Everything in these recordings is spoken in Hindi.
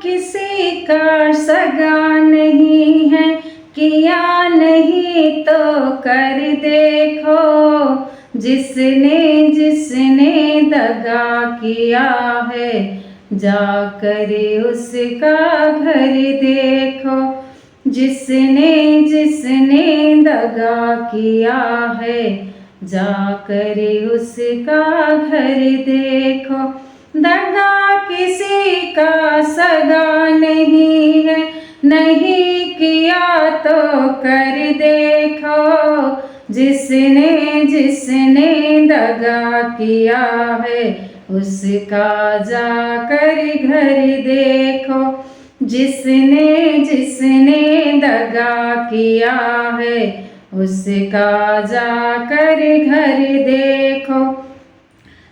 किसी का सगा नहीं है, किया नहीं तो कर देखो। जिसने जिसने दगा किया है, जाकर उसका घर देखो। जिसने जिसने दगा किया है, जाकर उसका घर देखो। दगा किसी का सगा नहीं है, नहीं किया तो कर देखो। जिसने जिसने दगा किया है, उसका जाकर घर देखो। जिसने जिसने दगा किया है, उसका जाकर घर देखो।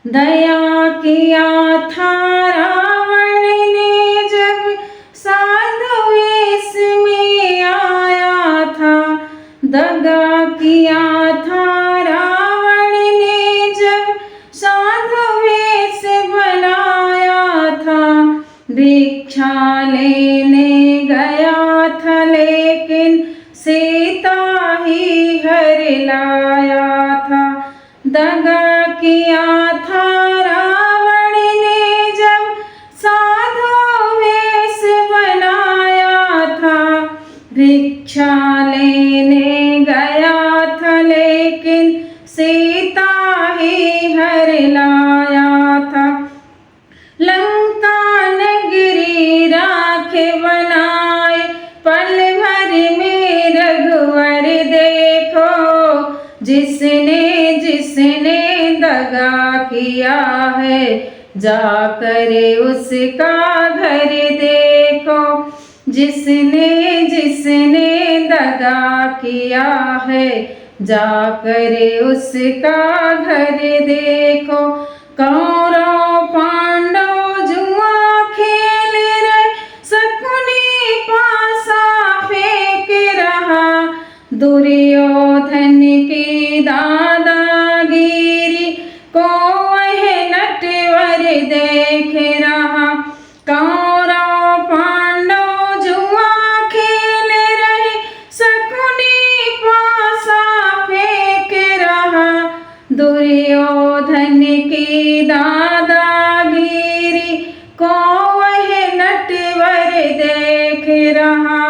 दया किया था रावण ने जब साधु वेश में आया था। दगा किया था रावण ने जब साधु वेश बनाया था। भिक्षा लेने गया था लेकिन सीता ही हर लाया था। दगा किया था रावण ने जब साधु वेश बनाया था। भिक्षा लेने गया था लेकिन सीता ही हर लाया था। लंका नगरी राखे बनाए, पल भर में रघुवर देखो। जिसने जिसने दगा किया है, जाकर उसका घर देखो। जिसने जिसने दगा किया है, जाकर उसका घर देखो। कौरव पांडव जुआ खेल रहे, शकुनी पासा फेंक रहा। दुर्योधन की दादागिरी को वह नटवर देख रहा। कौरव पांडव जुआ खेल रहे, शकुनी पासा फेंक रहा। दुर्योधन की दादागिरी को वह नटवर देख रहा।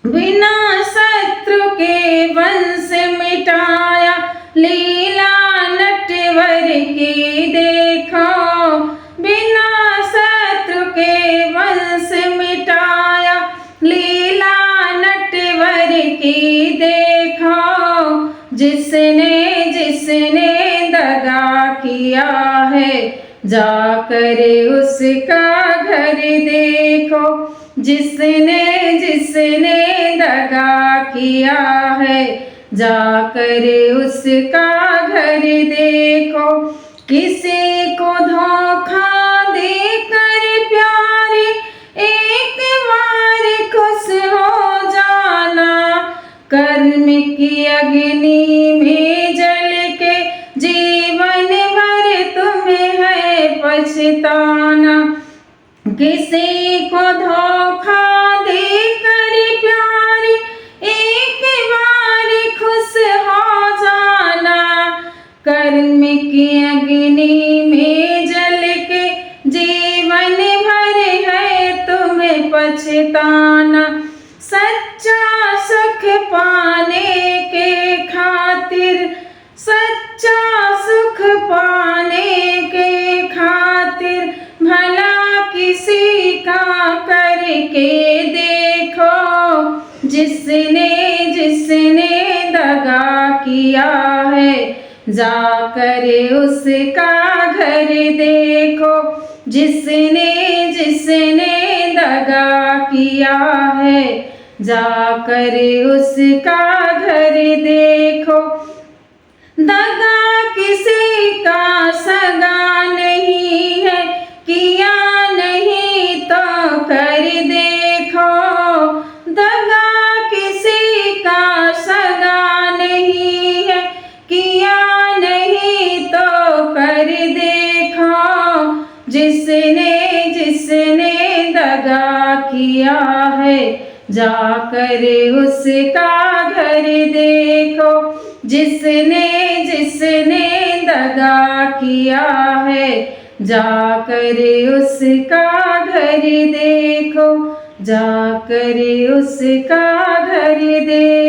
बिना शत्रु के वंश मिटाया, लीला नटवर की देखो। बिना शत्रु के वंश मिटाया, लीला नटवर की देखो। जिसने जिसने दगा किया है, जाकर उसका घर देखो। जिसने जिसने दगा किया है, जाकर उसका घर देखो। किसी को धोखा देकर प्यारे, एक बार खुश हो जाना। कर्म की अग्नि में जल के जीवन भर तुम्हें है पछताना। किसी को धोखा देकर प्यारे, एक बार खुश हो जाना। कर्म की अग्नि में जल के जीवन भर है तुम्हें पछताना। सच्चा सुख पाने के खातिर, सच्चा सुख पाने के खातिर, भला किसी का करके देखो। जिसने जिसने दगा किया है, जाकर उसका घर देखो। जिसने जिसने दगा किया है, जाकर उसका घर देखो। दगा किसी का सगा नहीं है, किया नहीं तो कर देखो। दगा किसी का सगा नहीं है, किया नहीं तो कर देखो। जिसने जिसने दगा किया है, जाकर उसका घर देखो। जिसने जिसने दगा किया है, जाकर उसका घर देखो, जाकर उसका घर देखो।